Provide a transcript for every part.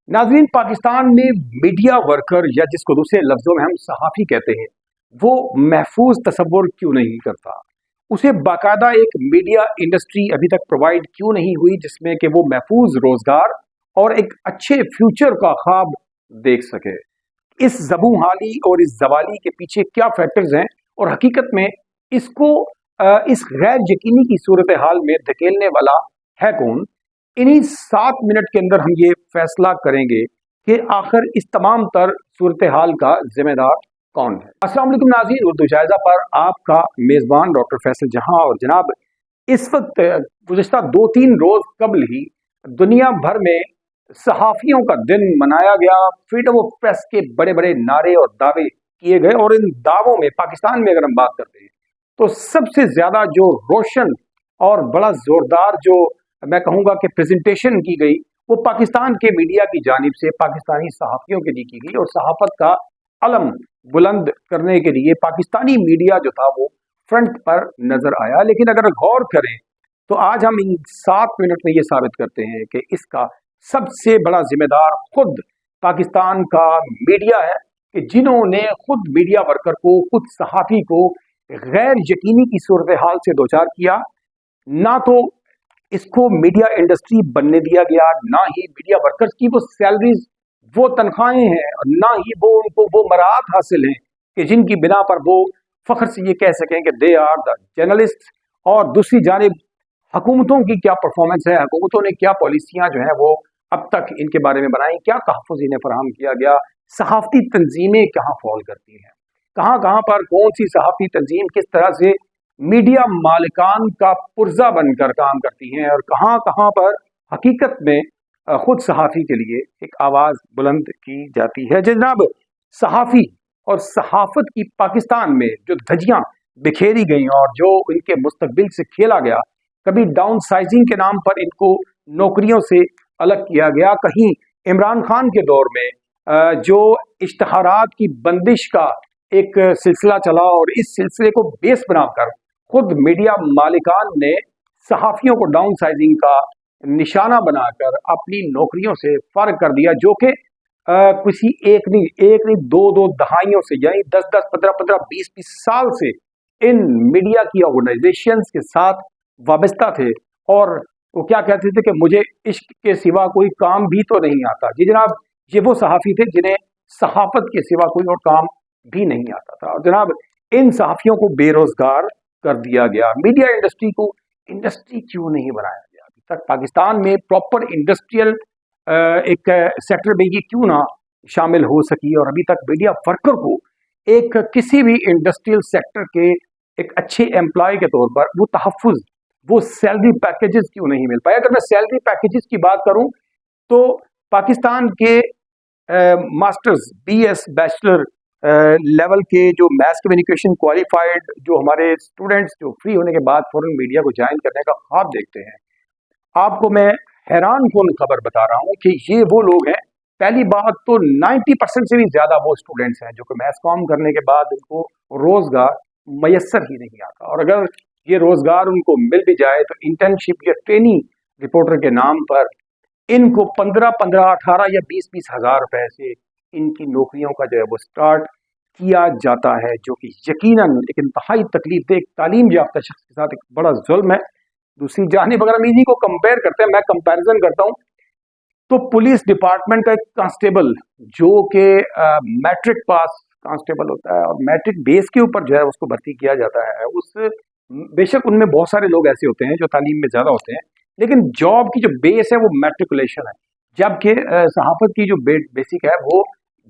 नाजरीन, पाकिस्तान में media worker या जिसको दूसरे लफ्जों में हम सहाफ़ी कहते हैं, वो महफूज तसव्वुर क्यों नहीं करता? उसे बाकायदा एक मीडिया इंडस्ट्री अभी तक प्रोवाइड क्यों नहीं हुई जिसमें कि वो महफूज रोजगार और एक अच्छे फ्यूचर का ख्वाब देख सके? इस ज़बूं हाली और इस जवाली के पीछे क्या फैक्टर्स हैं और हकीकत में इसको इस गैर यकीनी की सूरत हाल में धकेलने वाला है कौन? इन्हीं 7 मिनट के अंदर हम ये फैसला करेंगे कि आखिर इस तमाम तर सूरत हाल का जिम्मेदार कौन है। अस्सलाम वालेकुम नाज़रीन, उर्दू जायज़ा पर आपका मेज़बान डॉक्टर फैसल जहां। और जनाब, इस वक्त गुज़िश्ता 2-3 रोज़ कबल ही दुनिया भर में सहाफ़ियों का दिन मनाया गया। फ्रीडम ऑफ प्रेस के बड़े बड़े नारे और दावे किए गए, और इन दावों में पाकिस्तान में अगर हम बात करते हैं तो सबसे ज़्यादा जो रोशन और बड़ा ज़ोरदार जो मैं कहूँगा कि प्रेजेंटेशन की गई, वो पाकिस्तान के मीडिया की जानिब से पाकिस्तानी सहाफ़ियों के लिए की गई। और सहाफ़त का अलम बुलंद करने के लिए पाकिस्तानी मीडिया जो था वो फ्रंट पर नज़र आया। लेकिन अगर गौर करें तो आज हम इन 7 मिनट में ये साबित करते हैं कि इसका सबसे बड़ा जिम्मेदार खुद पाकिस्तान का मीडिया है, कि जिन्होंने खुद मीडिया वर्कर को, खुद सहाफ़ी को गैर यकीनी की सूरत हाल से दो चार किया। ना तो इसको मीडिया इंडस्ट्री बनने दिया गया, ना ही मीडिया वर्कर्स की वो सैलरीज, वो तनख्वाहें हैं, और ना ही वो उनको वो मराहत हासिल हैं कि जिनकी बिना पर वो फख्र से ये कह सकें कि दे आर द जर्नलिस्ट। और दूसरी जानिब हुकूमतों की क्या परफॉर्मेंस है, हुकूमतों ने क्या पॉलिसियाँ जो हैं वो अब तक इनके बारे में बनाई, क्या तहफ़्फ़ुज़ इन्हें फराहम किया गया, सहाफ़ती तंजीमें कहाँ फॉल करती हैं, कहाँ कहाँ पर कौन सी सहाफ़ती तंजीम किस तरह से मीडिया मालिकान का पुर्जा बनकर काम करती हैं, और कहाँ कहाँ पर हकीकत में खुद सहाफ़ी के लिए एक आवाज़ बुलंद की जाती है। जनाब, सहाफ़ी और सहाफ़त की पाकिस्तान में जो धज्जियाँ बिखेरी गई और जो इनके मुस्तकबिल से खेला गया, कभी डाउन साइजिंग के नाम पर इनको नौकरियों से अलग किया गया, कहीं इमरान खान के दौर में जो इश्तहारात की बंदिश का एक सिलसिला चला, और इस सिलसिले को बेस बनाकर खुद मीडिया मालिकान ने सहाफ़ियों को डाउन साइजिंग का निशाना बनाकर अपनी नौकरियों से फारिग कर दिया, जो कि किसी एक नहीं दो दो दहाइयों से, यानी 10-10, 15-15, 20-20 साल से इन मीडिया की ऑर्गेनाइजेशंस के साथ वाबस्ता थे। और वो क्या कहते थे कि मुझे इश्क के सिवा कोई काम भी तो नहीं आता। जी जनाब, ये वो सहाफ़ी थे जिन्हें सहाफ़त के सिवा कोई और काम भी नहीं आता था। और जनाब, इन सहाफ़ियों को बेरोजगार कर दिया गया। मीडिया इंडस्ट्री को इंडस्ट्री क्यों नहीं बनाया गया? अभी तक पाकिस्तान में प्रॉपर इंडस्ट्रियल एक सेक्टर में ये क्यों ना शामिल हो सकी, और अभी तक मीडिया वर्कर को एक किसी भी इंडस्ट्रियल सेक्टर के एक अच्छे एम्प्लॉय के तौर पर वो तहफ़्फ़ुज़, वो सैलरी पैकेजेस क्यों नहीं मिल पाए? अगर मैं सैलरी पैकेजेस की बात करूं तो पाकिस्तान के मास्टर्स, बीएस, बैचलर लेवल के जो मैस कम्युनिकेशन क्वालिफाइड जो हमारे स्टूडेंट्स जो फ्री होने के बाद फॉरेन मीडिया को ज्वाइन करने का ख्वाब देखते हैं, आपको मैं हैरान कुन खबर बता रहा हूं कि ये वो लोग हैं। पहली बात तो 90% से भी ज्यादा वो स्टूडेंट्स हैं जो कि मैस कॉम करने के बाद उनको रोजगार मयसर ही नहीं आता, और अगर ये रोजगार उनको मिल भी जाए तो इंटर्नशिप या ट्रेनिंग रिपोर्टर के नाम पर इनको 15-15, 18 या 20-20 हज़ार रुपए से इनकी नौकरियों का जो है वो स्टार्ट किया जाता है, जो कि यकीनन एक इंतहाई तकलीफ दे, एक तालीम याफ्ता शख्स के साथ एक बड़ा जुल्म है। दूसरी जानिब अगर हम इन्हीं को कंपेयर करते हैं, मैं कंपैरिजन करता हूं, तो पुलिस डिपार्टमेंट का एक कांस्टेबल जो कि मैट्रिक पास कांस्टेबल होता है, और मैट्रिक बेस के ऊपर जो है उसको भर्ती किया जाता है, उस बेशक उनमें बहुत सारे लोग ऐसे होते हैं जो तालीम में ज़्यादा होते हैं, लेकिन जॉब की जो बेस है वो मैट्रिकुलेशन है। जबकि सहाफ़त की जो बेसिक है वो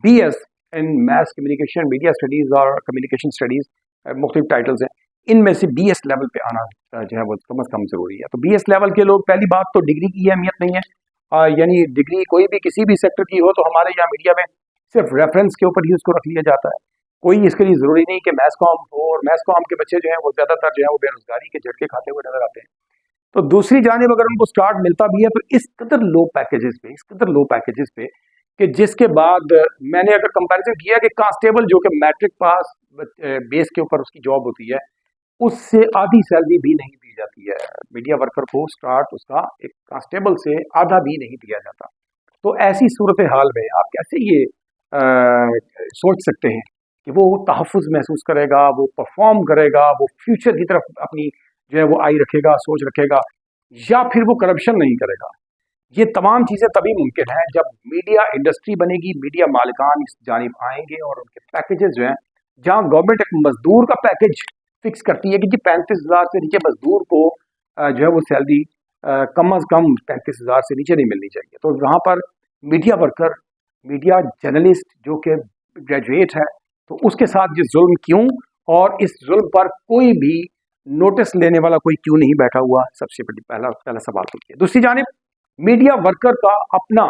बीएस इन मैस कम्युनिकेशन, मीडिया स्टडीज़ और कम्युनिकेशन स्टडीज़, मुख्तलिफ टाइटल्स हैं, इनमें से बीएस लेवल पे आना जो है वो कम अज़ कम ज़रूरी है। तो बीएस लेवल के लोग, पहली बात तो डिग्री की अहमियत नहीं है, यानी डिग्री कोई भी किसी भी सेक्टर की हो तो हमारे यहाँ मीडिया में सिर्फ रेफरेंस के ऊपर ही उसको रख लिया जाता है। कोई इसके लिए ज़रूरी नहीं कि मैस कॉम हो, और मैस कॉम के बच्चे जो हैं वो ज़्यादातर जो है वो बेरोजगारी के झटके खाते हुए नजर आते हैं। तो दूसरी जानिब अगर उनको स्टार्ट मिलता भी है तो इस कदर लो पैकेजेस पे, इस कदर लो पैकेजेस पे, कि जिसके बाद मैंने अगर कंपैरिजन किया कि कांस्टेबल जो कि मैट्रिक पास बेस के ऊपर उसकी जॉब होती है, उससे आधी सैलरी भी नहीं दी जाती है। मीडिया वर्कर को स्टार्ट उसका एक कांस्टेबल से आधा भी नहीं दिया जाता। तो ऐसी सूरत हाल में आप कैसे ये सोच सकते हैं कि वो तहफ़्फ़ुज़ महसूस करेगा, वो परफ़ॉर्म करेगा, वो फ्यूचर की तरफ अपनी जो है वो आई रखेगा, सोच रखेगा, या फिर वो करप्शन नहीं करेगा। ये तमाम चीज़ें तभी मुमकिन है जब मीडिया इंडस्ट्री बनेगी, मीडिया मालिकान इस जानिब आएँगे और उनके पैकेजेस जो हैं, जहाँ गवर्नमेंट एक मज़दूर का पैकेज फ़िक्स करती है कि जी 35,000 से नीचे मज़दूर को जो है वो सैलरी कम अज़ कम 35,000 से नीचे नहीं मिलनी चाहिए। तो वहाँ पर मीडिया वर्कर, मीडिया जर्नलिस्ट जो कि ग्रेजुएट है, तो उसके साथ ये ज़ुल्म क्यों, और इस ज़ुल्म पर कोई भी नोटिस लेने वाला कोई क्यों नहीं बैठा हुआ? सबसे पहला सवाल तो ये। दूसरी जानिब मीडिया वर्कर का अपना,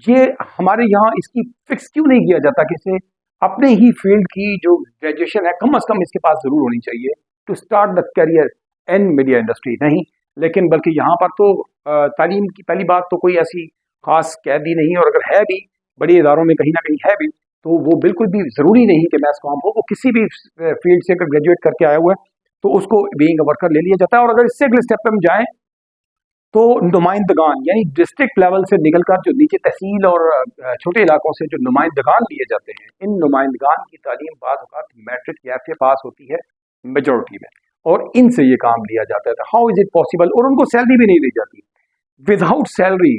ये हमारे यहाँ इसकी फिक्स क्यों नहीं किया जाता कि इसे अपने ही फील्ड की जो ग्रेजुएशन है कम अज़ कम इसके पास ज़रूर होनी चाहिए to start the career in media industry. नहीं, लेकिन बल्कि यहाँ पर तो तालीम की पहली बात तो कोई ऐसी ख़ास कैदी नहीं, और अगर है भी बड़े इदारों में कहीं ना कहीं है भी, तो वो बिल्कुल भी ज़रूरी नहीं कि मैथ कॉम हो, वो किसी भी फील्ड से अगर ग्रेजुएट करके आया हुआ है तो उसको बीइंग अ वर्कर ले लिया जाता है। और अगर इससे अगले स्टेप पे हम जाएँ तो नुमाइंदगान यानी डिस्ट्रिक्ट लेवल से निकलकर जो नीचे तहसील और छोटे इलाकों से जो नुमाइंदगान लिए जाते हैं, इन नुमाइंदगान की तालीम बाज़ औक़ात मैट्रिक या एफए पास होती है मेजॉरिटी में, और इनसे ये काम लिया जाता है। How is it possible? और उनको सैलरी भी नहीं दी जाती। विदाउट सैलरी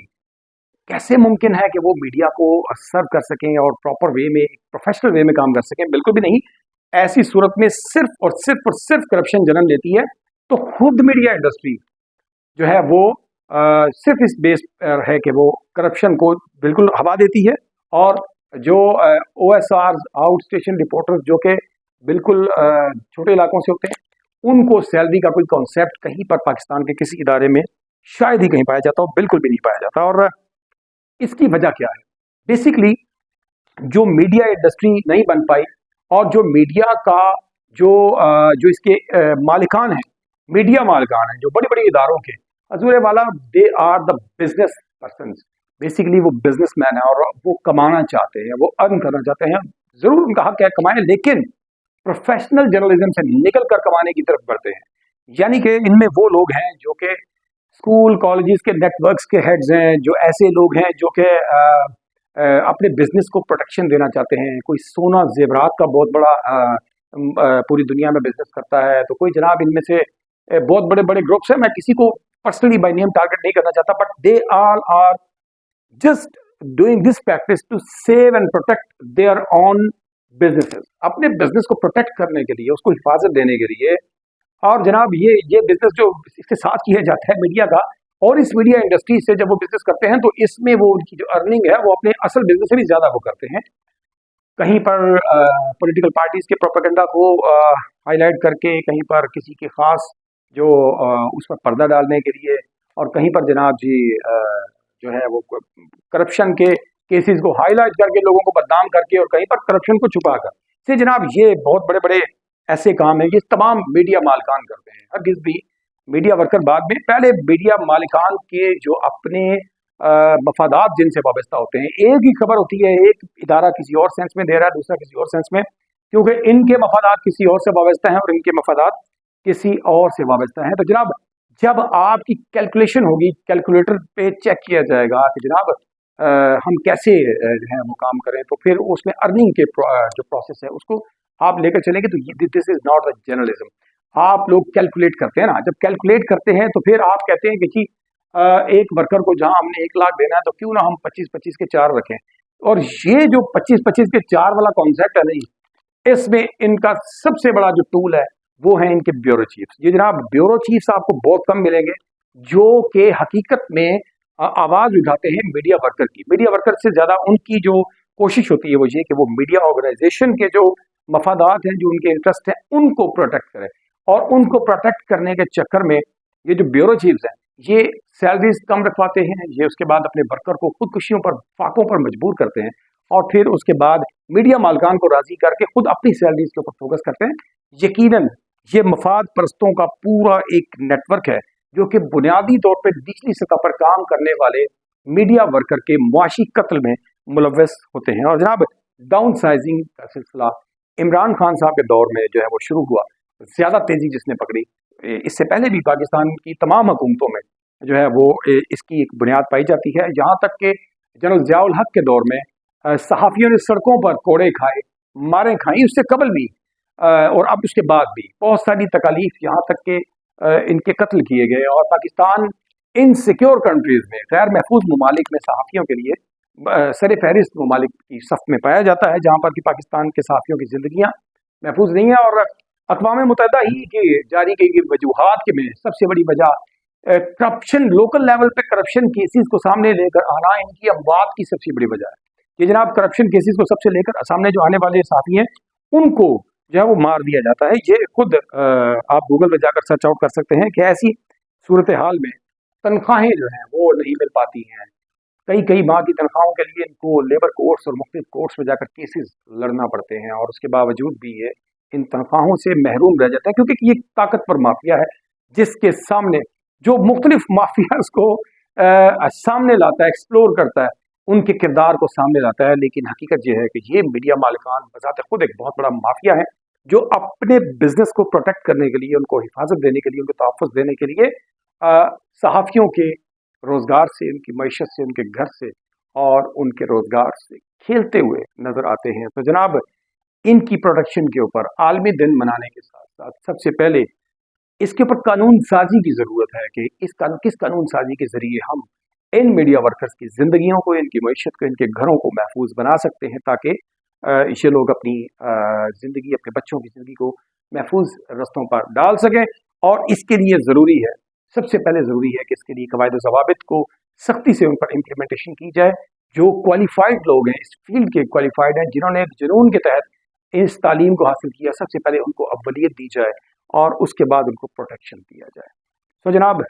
कैसे मुमकिन है कि वो मीडिया को सर्व कर सकें और प्रॉपर वे में, प्रोफेशनल वे में काम कर सकें? बिल्कुल भी नहीं। ऐसी सूरत में सिर्फ और सिर्फ करप्शन जन्म लेती है। तो खुद मीडिया इंडस्ट्री जो है वो सिर्फ इस बेस पर है कि वो करप्शन को बिल्कुल हवा देती है, और जो OSR आउट स्टेशन रिपोर्टर्स जो कि बिल्कुल छोटे इलाकों से होते हैं, उनको सैलरी का कोई कॉन्सेप्ट कहीं पर पाकिस्तान के किसी इदारे में शायद ही कहीं पाया जाता हो, बिल्कुल भी नहीं पाया जाता। और इसकी वजह क्या है? बेसिकली जो मीडिया इंडस्ट्री नहीं बन पाई, और जो मीडिया का जो इसके मालिकान हैं, मीडिया मालिकान हैं जो बड़े बड़े इदारों के, हजूर वाला, they are the business person. Basically वो बिजनेसमैन है और वो कमाना चाहते हैं, वो अर्न करना चाहते हैं। जरूर उनका हक है कमाएं, लेकिन प्रोफेशनल जर्नलिज्म से निकल कर कमाने की तरफ बढ़ते हैं। यानी कि इनमें वो लोग हैं जो कि स्कूल कॉलेजेस के नेटवर्क्स के हेड्स हैं, जो ऐसे लोग हैं जो कि अपने बिजनेस को प्रोटेक्शन देना चाहते हैं। कोई सोना जेवरात का बहुत बड़ा पूरी दुनिया में बिजनेस करता है, तो कोई जनाब इनमें से बहुत बड़े बड़े ग्रुप्स हैं। मैं किसी को पर्सनली बाय नेम टारगेट नहीं करना चाहता, but they all are just doing this practice to save and protect their own businesses, अपने बिजनेस को प्रोटेक्ट करने के लिए, उसको हिफाजत देने के लिए। और जनाब ये बिजनेस जो इसके साथ किया जाता है मीडिया का, और इस मीडिया इंडस्ट्री से जब वो बिजनेस करते हैं तो इसमें वो उनकी जो अर्निंग है वो अपने असल बिजनेस से भी ज़्यादा वो करते हैं। कहीं पर पॉलिटिकल पार्टीज़ के प्रोपेगेंडा को हाईलाइट करके, कहीं पर किसी के ख़ास जो उस पर पर्दा डालने के लिए, और कहीं पर जनाब जी जो है वो करप्शन के केसेस को हाईलाइट करके लोगों को बदनाम करके, और कहीं पर करप्शन को छुपा कर से जनाब ये बहुत बड़े बड़े ऐसे काम हैं, ये तमाम मीडिया मालिकान करते हैं। हरगिज़ भी मीडिया वर्कर बाद में, पहले मीडिया मालिकान के जो अपने मफादात जिनसे वाबस्ता होते हैं, एक ही खबर होती है, एक इदारा किसी और सेंस में दे रहा है, दूसरा किसी और सेंस में, क्योंकि इनके मफादात किसी और से वाबस्ता हैं और इनके मफादात किसी और से वाबस्ता हैं। तो जनाब जब आपकी कैलकुलेशन होगी, कैलकुलेटर पे चेक किया जाएगा कि जनाब हम कैसे जो है वो काम करें, तो फिर उसमें अर्निंग के जो प्रोसेस है उसको आप लेकर चलेंगे, तो this is not the journalism. आप लोग कैलकुलेट करते हैं ना, जब कैलकुलेट करते हैं तो फिर आप कहते हैं कि जी एक वर्कर को जहां हमने 1 लाख देना है, तो क्यों ना हम 25-25 के 4 रखें। और ये जो 25-25 के 4 वाला कॉन्सेप्ट है नहीं, इसमें इनका सबसे बड़ा जो टूल है वो है इनके ब्यूरो चीफ्स। ये जनाब ब्यूरो चीफ्स आपको बहुत कम मिलेंगे जो कि हकीकत में आवाज उठाते हैं मीडिया वर्कर की। मीडिया वर्कर से ज्यादा उनकी जो कोशिश होती है वो ये कि वो मीडिया ऑर्गेनाइजेशन के जो मफादात हैं, जो उनके इंटरेस्ट हैं, उनको प्रोटेक्ट करें। और उनको प्रोटेक्ट करने के चक्कर में ये जो ब्यूरो चीफ्स हैं, ये सैलरीज कम रखवाते हैं, ये उसके बाद अपने वर्कर को खुदकुशियों पर, फाकों पर मजबूर करते हैं, और फिर उसके बाद मीडिया मालकान को राजी करके खुद अपनी सैलरीज के ऊपर फोकस करते हैं। यकीनन ये मफाद परस्तों का पूरा एक नेटवर्क है जो कि बुनियादी तौर पर निचली सतह पर काम करने वाले मीडिया वर्कर के मुआशी कत्ल में मुलव्वस होते हैं। और जनाब डाउन साइजिंग का सिलसिला इमरान खान साहब के दौर में जो है वो शुरू हुआ, ज़्यादा तेज़ी जिसने पकड़ी। इससे पहले भी पाकिस्तान की तमाम हुकूमतों में जो है वो इसकी एक बुनियाद पाई जाती है, यहाँ तक कि जनरल ज़ियाउल हक के दौर में सहाफ़ियों ने सड़कों पर कोड़े खाए, मारें खाई, उससे कबल भी और अब उसके बाद भी बहुत सारी तकालीफ, यहाँ तक कि इनके कत्ल किए गए। और पाकिस्तान इन सिक्योर कंट्रीज़ में, गैर महफूज ममालिक में सहाफ़ियों के लिए सर फहरिस्त ममालिक की सफ़ में पाया जाता है, जहाँ पर कि पाकिस्तान के सहाफ़ियों की ज़िंदगियाँ महफूज नहीं है। और अक़वाम मुत्तहिदा ही की जारी की गई वजूहात के में सबसे बड़ी वजह करप्शन, लोकल लेवल पे करप्शन केसेस को सामने लेकर आना इनकी अमवात की सबसे बड़ी वजह है कि जनाब करप्शन केसेस को सबसे लेकर सामने जो आने वाले साथी हैं उनको जो है वो मार दिया जाता है। ये खुद आप गूगल पर जाकर सर्च आउट कर सकते हैं कि ऐसी सूरत हाल में तनख्वाहें जो हैं वो नहीं मिल पाती हैं। कई कई माह की तनख्वाहों के लिए इनको लेबर कोर्ट्स और मुख्तलिफ कोर्ट्स में जाकर केसेस लड़ना पड़ते हैं, और उसके बावजूद भी ये इन तनख्वाहों से महरूम रह जाता है, क्योंकि ये ताकतवर माफिया है जिसके सामने जो मुख्तलिफ माफियाज को सामने लाता है, एक्सप्लोर करता है, उनके किरदार को सामने लाता है। लेकिन हकीकत यह है कि ये मीडिया मालिकान बज़ात खुद एक बहुत बड़ा माफिया है जो अपने बिजनेस को प्रोटेक्ट करने के लिए, उनको हिफाजत देने के लिए, उनको तहफ़्फ़ुज़ देने के लिए सहाफ़ियों के रोज़गार से, उनकी मईशत से, उनके घर से और उनके रोज़गार से खेलते हुए नज़र आते हैं। तो जनाब, इनकी प्रोटेक्शन के ऊपर आलमी दिन मनाने के साथ साथ सबसे पहले इसके ऊपर कानून साजी की ज़रूरत है कि किस कानून साजी के ज़रिए हम इन मीडिया वर्कर्स की ज़िंदगियों को, इनकी मईशत को, इनके घरों को महफूज बना सकते हैं, ताकि ये लोग अपनी ज़िंदगी, अपने बच्चों की ज़िंदगी को महफूज रस्तों पर डाल सकें। और इसके लिए ज़रूरी है, सबसे पहले ज़रूरी है कि इसके लिए कवायद ज़वाबित को सख्ती से उन पर इम्प्लीमेंटेशन की जाए। जो क्वालिफाइड लोग हैं, इस फील्ड के क्वालिफाइड हैं, जिन्होंने एक जुनून के तहत इस तालीम को हासिल किया, सबसे पहले उनको अव्वलियत दी जाए और उसके बाद उनको प्रोटेक्शन दिया जाए। तो जनाब,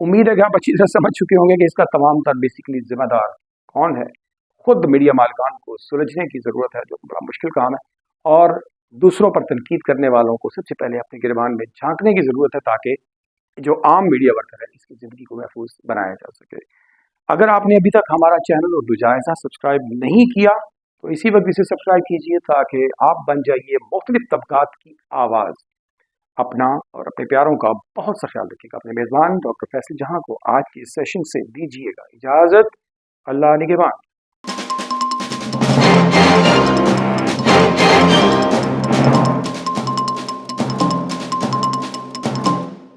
उम्मीद है कि आप अच्छी तरह समझ चुके होंगे कि इसका तमाम तर बेसिकली जिम्मेदार कौन है। खुद मीडिया मालिकान को सुलझने की ज़रूरत है, जो बड़ा मुश्किल काम है, और दूसरों पर तनकीद करने वालों को सबसे पहले अपने गिरबान में झांकने की ज़रूरत है, ताकि जो आम मीडिया वर्कर है इसकी ज़िंदगी को महफूज बनाया जा सके। अगर आपने अभी तक हमारा चैनल और दुजायजा सब्सक्राइब नहीं किया तो इसी वक्त इसे सब्सक्राइब कीजिए, ताकि आप बन जाइए मुख्तलिफ तबकात की आवाज़। अपना और अपने प्यारों का बहुत सा ख्याल रखिएगा। अपने मेज़बान डॉक्टर फैसल जहां को आज के इस सेशन से दीजिएगा इजाज़त। अल्लाह निगहबान।